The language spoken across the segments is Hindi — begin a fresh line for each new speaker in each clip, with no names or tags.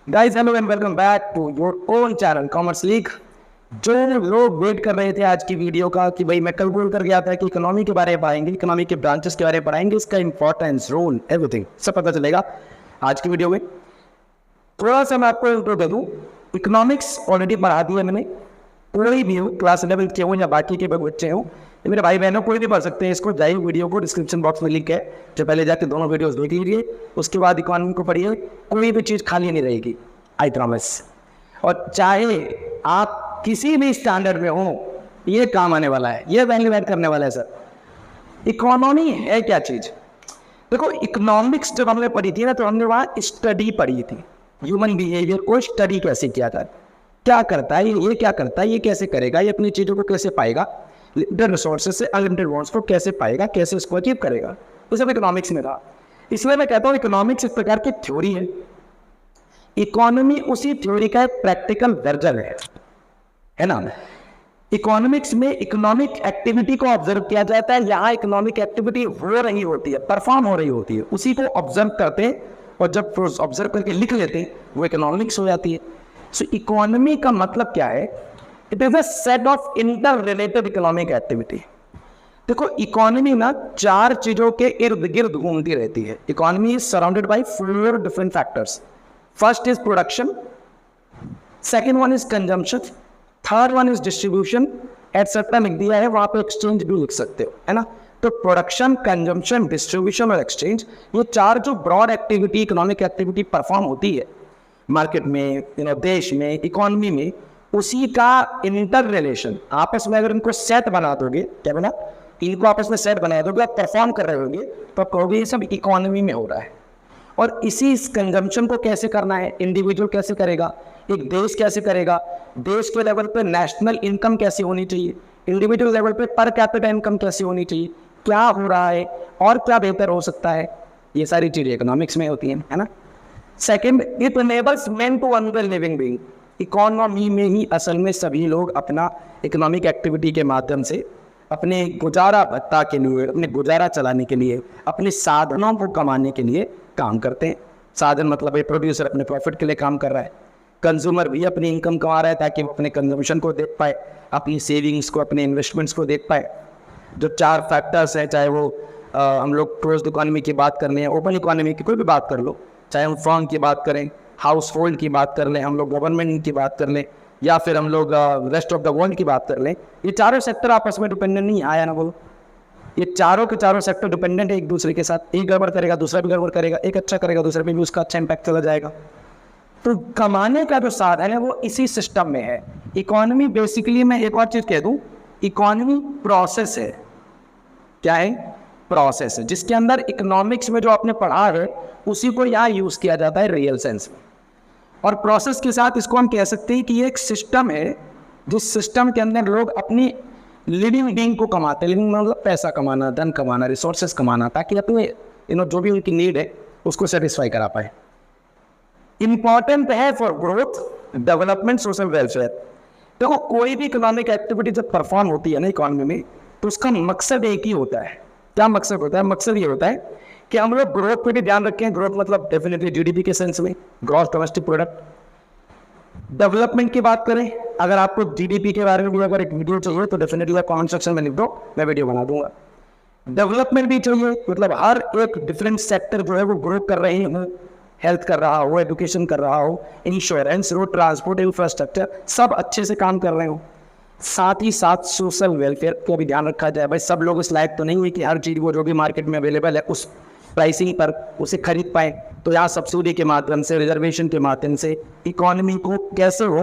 Guys hello and welcome back to your own channel commerce league. जो लोग वेट कर रहे थे आज की वीडियो का कि भाई मैं कल बोल कर गया था कि इकोनॉमी के बारे में पढ़ाएंगे, इकोनॉमी के ब्रांचेस के बारे में पढ़ाएंगे, इसका इंपॉर्टेंस, रोल, एवरीथिंग सब पता चलेगा आज की वीडियो में। थोड़ा सा मैं आपको इंट्रो दे दूँ। इकोनॉमिक्स ऑलरेडी पढ़ा दिया मैंने। कोई भी हो, क्लास 11 के हो या बाकी के बच्चे हो, मेरे भाई बहनों कोई भी पढ़ सकते हैं इसको। जाइए वीडियो को डिस्क्रिप्शन बॉक्स में लिंक है, जो पहले जाके दोनों वीडियोस देख लीजिए, उसके बाद इकोनॉमी को पढ़िए। कोई भी चीज़ खाली नहीं रहेगी, आई प्रॉमिस। और चाहे आप किसी भी स्टैंडर्ड में हो, ये काम आने वाला है, ये वैल्यू ऐड करने वाला है सर। इकोनॉमी है क्या चीज़? देखो, इकोनॉमिक्स जब हमने पढ़ी थी ना, तो हमने वहाँ स्टडी पढ़ी थी। ह्यूमन बिहेवियर को स्टडी कैसे किया जाए, क्या करता है ये क्या करता है, ये कैसे करेगा, ये अपनी चीज़ों को कैसे पाएगा, लिमिटेड रिसोर्सेज से अनलिमिटेड वॉन्ट्स को कैसे पाएगा, कैसे उसको अचीव करेगा, तो सब इकोनॉमिक्स में था। इसलिए मैं कहता हूँ इकोनॉमिक्स एक प्रकार की थ्योरी है, इकोनॉमी उसी थ्योरी का एक प्रैक्टिकल वर्जन है ना। इकोनॉमिक्स में इकोनॉमिक एक्टिविटी को ऑब्जर्व किया जाता है। यहाँ इकोनॉमिक एक्टिविटी हो रही होती है, परफॉर्म हो रही होती है, उसी को ऑब्जर्व करते हैं और जब ऑब्जर्व करके लिख लेते हैं वो इकोनॉमिक्स हो जाती है। सो इकोनॉमी का मतलब क्या है? It is a set of inter related economic activity. देखो, इकोनॉमी ना चार चीजों के इर्द गिर्द घूमती रहती है। Economy is surrounded by 4 different factors. First is production, second one is consumption, third one is distribution, etcetera लिख दिया है, वहां पे एक्सचेंज भी लिख सकते हो, है ना। तो प्रोडक्शन, कंजम्पशन, डिस्ट्रीब्यूशन और एक्सचेंज, ये चार जो broad activity, economic activity perform होती है मार्केट में, देश में, इकोनॉमी में, उसी का इंटर रिलेशन आपस में अगर इनको सेट बना दोगे, क्या बना, इनको आपस में सेट बना दोगे, आप परफॉर्म कर रहे होगे, तो आप कहोगे ये सब इकोनॉमी में हो रहा है। और इसी कंजम्पशन को कैसे करना है, इंडिविजुअल कैसे करेगा, एक देश कैसे करेगा, देश के लेवल पे नेशनल इनकम कैसे होनी चाहिए, इंडिविजुअल लेवल पे पर कैपिटा इनकम कैसे होनी चाहिए, क्या हो रहा है और क्या बेहतर हो सकता है, ये सारी चीज़ें इकोनॉमिक्स में होती हैं, है ना। Second, it enables man to earn the living being. Economy में ही असल में सभी लोग अपना इकोनॉमिक एक्टिविटी के माध्यम से अपने गुजारा भत्ता के लिए, अपने गुजारा चलाने के लिए, अपने साधनों को कमाने के लिए काम करते हैं। साधन मतलब है प्रोड्यूसर अपने प्रॉफिट के लिए काम कर रहा है, कंज्यूमर भी अपनी इनकम कमा रहा है ताकि वो अपने कंजम्पशन को देख पाए, अपनी सेविंग्स को, अपने इन्वेस्टमेंट्स को देख पाए। जो चार फैक्टर्स हैं, चाहे वो हम लोग क्लोज्ड इकोनॉमी की बात कर लें, ओपन इकोनॉमी की कोई भी बात कर लो, चाहे हम फर्म की बात करें, हाउस होल्ड की बात कर लें, हम लोग गवर्नमेंट की बात कर लें, या फिर हम लोग रेस्ट ऑफ द वर्ल्ड की बात कर लें, ये चारों सेक्टर आपस में डिपेंडेंट नहीं आया ना बोलो। ये चारों के चारों सेक्टर डिपेंडेंट है एक दूसरे के साथ। एक गड़बड़ करेगा दूसरा भी गड़बड़ करेगा, एक अच्छा करेगा दूसरे पे भी उसका अच्छा इंपैक्ट चला जाएगा। तो कमाने का जो साधन है वो इसी सिस्टम में है। इकोनॉमी बेसिकली, मैं एक और चीज़ कह दूँ, इकोनॉमी प्रोसेस है। क्या है? प्रोसेस है, जिसके अंदर इकोनॉमिक्स में जो आपने पढ़ा है उसी को यहाँ यूज़ किया जाता है रियल सेंस में। और प्रोसेस के साथ इसको हम कह सकते हैं कि ये एक सिस्टम है, जिस सिस्टम के अंदर लोग अपनी लिविंग बीइंग को कमाते हैं। लिविंग मतलब पैसा कमाना, धन कमाना, रिसोर्सेज कमाना, ताकि अपने जो भी उनकी नीड है उसको सेटिस्फाई करा पाए। इंपॉर्टेंट है for growth, development, social welfare. देखो, कोई भी इकोनॉमिक एक्टिविटी जब परफॉर्म होती है ना इकोनॉमी में, तो उसका मकसद एक ही होता है। क्या मकसद होता है? मकसद ये होता है कि हम लोग ग्रोथ पे भी ध्यान रखें। ग्रोथ मतलब डेफिनेटली जीडीपी के सेंस में, ग्रॉस डोमेस्टिक प्रोडक्ट। डेवलपमेंट की बात करें, अगर आपको जीडीपी के बारे में भी अगर एक वीडियो चाहिए तो डेफिनेटली आप कमेंट सेक्शन में लिख दो, मैं वीडियो बना दूंगा। डेवलपमेंट भी चाहिए, मतलब हर एक डिफरेंट सेक्टर जो है वो ग्रो कर रहे हो, हेल्थ कर रहा हो, एजुकेशन कर रहा हो, इंश्योरेंस, रोड ट्रांसपोर्ट, इंफ्रास्ट्रक्चर, सब अच्छे से काम कर रहे हो। साथ ही साथ सोशल वेलफेयर को भी ध्यान रखा जाए। भाई, सब लोग इस लायक तो नहीं है कि हर चीज़ वो जो भी मार्केट में अवेलेबल है उस प्राइसिंग पर उसे खरीद पाए। तो यहाँ सब्सिडी के माध्यम से, रिजर्वेशन के माध्यम से इकोनॉमी को कैसे हो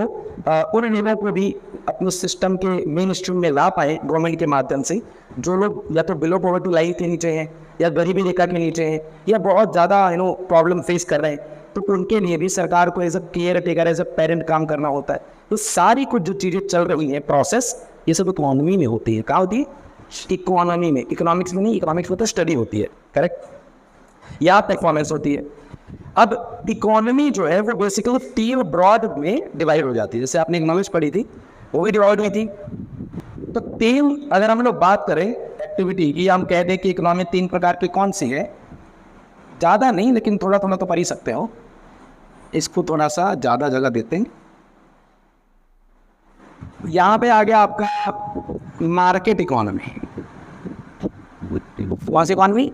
उन लोगों को भी अपने सिस्टम के मेन स्ट्रीम में ला पाए गवर्नमेंट के माध्यम से। जो लोग या तो बिलो पॉवर्टी लाइन के नीचे हैं, या गरीबी रेखा के नीचे हैं, या बहुत ज़्यादा प्रॉब्लम फेस कर रहे हैं, तो उनके लिए भी सरकार को as a caretaker, as a parent काम करना होता है। तो सारी कुछ जो चीज़ें चल रही हैं प्रोसेस, ये सब इकोनॉमी में होती है। कहाँ होती है? इकोनॉमी में। इकोनॉमिक्स में नहीं, इकोनॉमिक्स में तो स्टडी होती है, करेक्ट, या परफॉर्मेंस होती है। अब इकोनॉमी जो है वो बेसिकली 3 ब्रॉड में डिवाइड हो जाती है। जैसे आपने इकोनॉमिक्स पढ़ी थी, वो भी डिवाइड हुई थी। तो 3, अगर हम लोग बात करें एक्टिविटी की, हम कह दें कि इकोनॉमी 3 प्रकार की कौन सी है, ज़्यादा नहीं लेकिन थोड़ा थोड़ा तो पढ़ ही सकते हो। इसको थोड़ा सा ज़्यादा जगह देते हैं। यहाँ पे आ गया आपका मार्केट इकोनॉमी। कौन सी इकोनॉमी?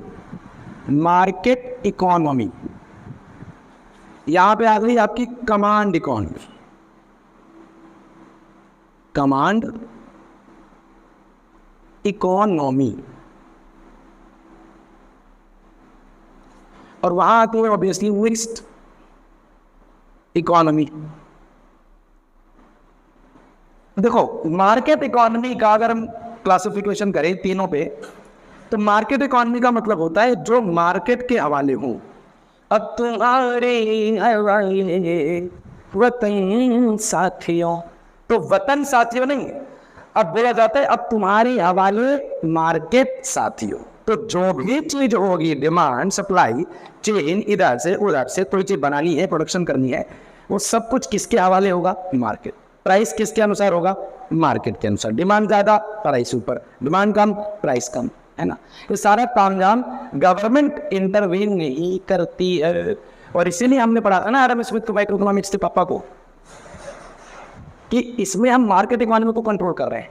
Market economy. यहाँ पे आ गई आपकी कमांड इकोनॉमी। Command economy. और वहां आती है ऑब्वियसली मिक्स्ड इकोनॉमी। देखो मार्केट इकोनॉमी का अगर हम क्लासिफिकेशन करें तीनों पे, तो मार्केट इकोनॉमी का मतलब होता है जो मार्केट के हवाले हो। अब तुम्हारे हवाले वतन साथियों, तो वतन साथियों नहीं, अब बोला जाता है अब तुम्हारे हवाले मार्केट साथियों। तो जो भी चीज होगी, डिमांड सप्लाई चेन, इधर से उधर से कोई चीज बनानी है, प्रोडक्शन करनी है, वो सब कुछ किसके हवाले होगा? मार्केट। प्राइस किसके अनुसार होगा? मार्केट के अनुसार। डिमांड ज्यादा, प्राइस ऊपर, डिमांड कम, प्राइस कम, है ना। ये सारा तामझाम गवर्नमेंट इंटरवीन नहीं करती है। और इसीलिए हमने पढ़ा था ना एडम स्मिथ को, माइक्रो इकोनॉमिक्स के पापा को, कि इसमें हम मार्केट इकोनॉमी को कंट्रोल कर रहे हैं,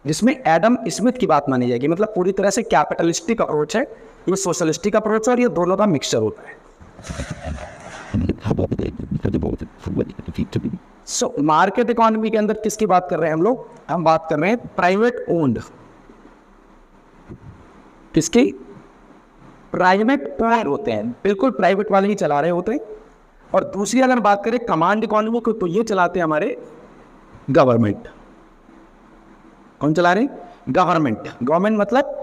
जिसमें एडम स्मिथ की बात मानी जाएगी। मतलब पूरी तरह से कैपिटलिस्टिक अप्रोच है, ये सोशलिस्टिक अप्रोच है, और ये दोनों का मिक्सचर होता है। सो मार्केट इकोनॉमी के अंदर किसकी बात कर रहे हैं हम लोग? हम बात कर रहे हैं प्राइवेट ओन्ड। किसकी? प्राइवेट ओन्ड होते हैं, बिल्कुल प्राइवेट वाले ही चला रहे होते हैं। और दूसरी अगर बात करें कमांड इकोनॉमी को, तो ये चलाते हैं हमारे गवर्नमेंट। कौन चला रहे? गवर्नमेंट। गवर्नमेंट मतलब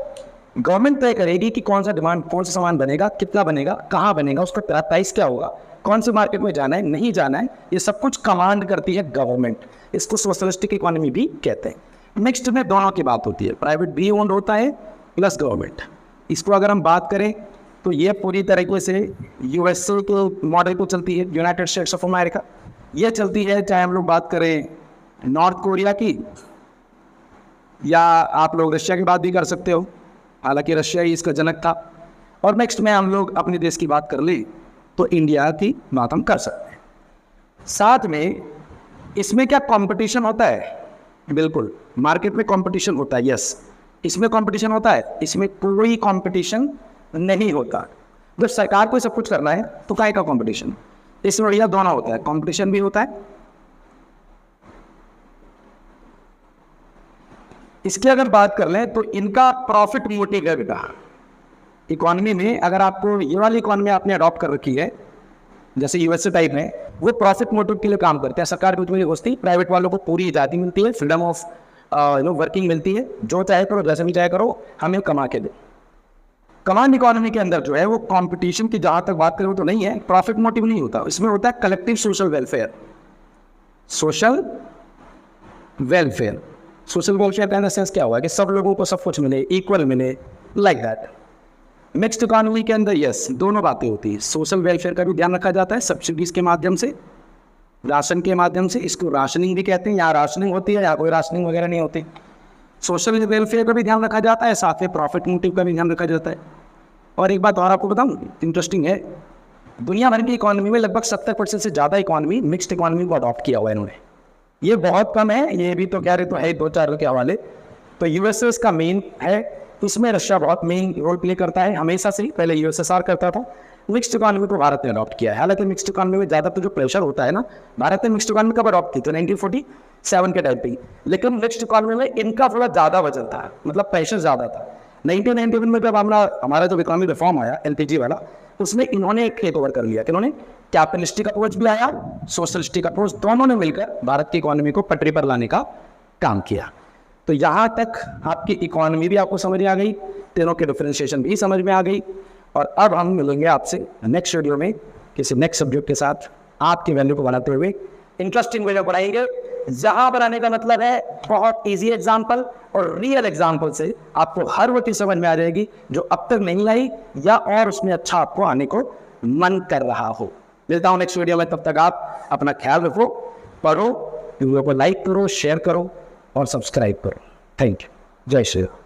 गवर्नमेंट तय करेगी कि कौन सा डिमांड, कौन सा सामान बनेगा, कितना बनेगा, कहाँ बनेगा, उसका प्राइस क्या होगा, कौन से मार्केट में जाना है, नहीं जाना है, ये सब कुछ कमांड करती है गवर्नमेंट। इसको सोशलिस्टिक इकोनॉमी भी कहते हैं। नेक्स्ट में दोनों की बात होती है, प्राइवेट भी ओन्ड होता है प्लस गवर्नमेंट। इसको अगर हम बात करें तो ये पूरी तरीके से यूएसए के मॉडल को चलती है, यूनाइटेड स्टेट्स ऑफ अमेरिका। ये चलती है चाहे हम लोग बात करें नॉर्थ कोरिया की, या आप लोग रशिया की बात भी कर सकते हो, हालांकि रशिया ही इसका जनक था। और नेक्स्ट में हम लोग अपने देश की बात कर ले तो इंडिया की बात हम कर सकते हैं। साथ में इसमें क्या कंपटीशन होता है? बिल्कुल, मार्केट में कंपटीशन होता है। यस, इसमें कंपटीशन होता है, इसमें कोई कंपटीशन नहीं होता। जब सरकार को सब कुछ करना है तो काहे का कंपटीशन? इसमें बढ़िया दोनों होता है, कंपटीशन भी होता है। इसकी अगर बात कर लें तो इनका प्रॉफिट मोटिव है बेटा इकोनॉमी में। अगर आपको ये वाली इकोनॉमी आपने अडॉप्ट कर रखी है, जैसे यूएसए टाइप में, वो प्रॉफिट मोटिव के लिए काम करते हैं। सरकार की उतनी घुसती, प्राइवेट वालों को पूरी आज़ादी मिलती है, फ्रीडम ऑफ वर्किंग मिलती है, जो चाहे करो, जैसे भी चाहे करो, हमें कमा के दे। कमांड इकोनॉमी के अंदर जो है वो कंपटीशन की जहाँ तक बात करें वो तो नहीं है, प्रॉफिट मोटिव नहीं होता, इसमें होता है collective social welfare. Social welfare, social welfare का सेंस क्या हुआ कि सब लोगों को सब कुछ मिले, इक्वल मिले, लाइक दैट। मिक्स्ड इकोनॉमी के अंदर यस दोनों बातें होती है, सोशल वेलफेयर का भी ध्यान रखा जाता है सब्सिडीज के माध्यम से, राशन के माध्यम से, इसको राशनिंग भी कहते हैं। यहाँ राशनिंग होती है, यहाँ कोई राशनिंग वगैरह नहीं होती। सोशल वेलफेयर का भी ध्यान रखा जाता है, साथ में प्रॉफिट मोटिव का भी ध्यान रखा जाता है। और एक बात और आपको बताऊँ, इंटरेस्टिंग है, दुनिया भर की इकोनॉमी में लगभग 70% से ज़्यादा इकोनॉमी मिक्स्ड इकोनॉमी को अडॉप्ट किया हुआ है इन्होंने। ये बहुत कम है, ये भी तो कह रहे तो है 2-4 के हवाले। तो यूएसए का मेन है, इसमें रशिया बहुत मेन रोल प्ले करता है हमेशा से ही, पहले यूएसएसआर करता था। मिक्स्ड इकोनॉमी को भारत ने अडॉप्ट किया है। हालांकि मिक्स्ड इकोनॉमी में ज़्यादा तो जो प्रेशर होता है ना, भारत ने मिक्स्ड इकोनॉमी कब अडॉप्ट की? तो 1947 के टाइम पे। लेकिन मिक्स्ड इकोनॉमी में इनका थोड़ा ज़्यादा वजन था, मतलब प्रेशर ज़्यादा था। 1991 में जब हमारा जो इकोनॉमिक रिफॉर्म आया एलपीजी वाला, उसमें इन्होंने टेक ओवर कर लिया। इन्होंने कैपिटलिस्टिक अप्रोच भी आया, सोशलिस्टिक अप्रोच, दोनों ने मिलकर भारत की इकोनॉमी को पटरी पर लाने का काम किया। तो यहाँ तक आपकी इकोनॉमी भी आपको समझ में आ गई, तीनों के डिफरेंशिएशन भी समझ में आ गई। और अब हम मिलेंगे आपसे नेक्स्ट वीडियो में किसी नेक्स्ट सब्जेक्ट के साथ, आपकी वैल्यू को बढ़ाते हुए इंटरेस्टिंग वीडियो बनाएंगे। जहाँ बनाने का मतलब है बहुत इजी एग्जाम्पल और रियल एग्जाम्पल से आपको हर वो चीज़ समझ में आ जाएगी जो अब तक नहीं आई, या और उसमें अच्छा आपको आने को मन कर रहा हो। मिलता हूँ नेक्स्ट वीडियो में, तब तक आप अपना ख्याल रखो, पढ़ो, वीडियो को लाइक करो, शेयर करो और सब्सक्राइब करो। Thank you. जय श्री राम।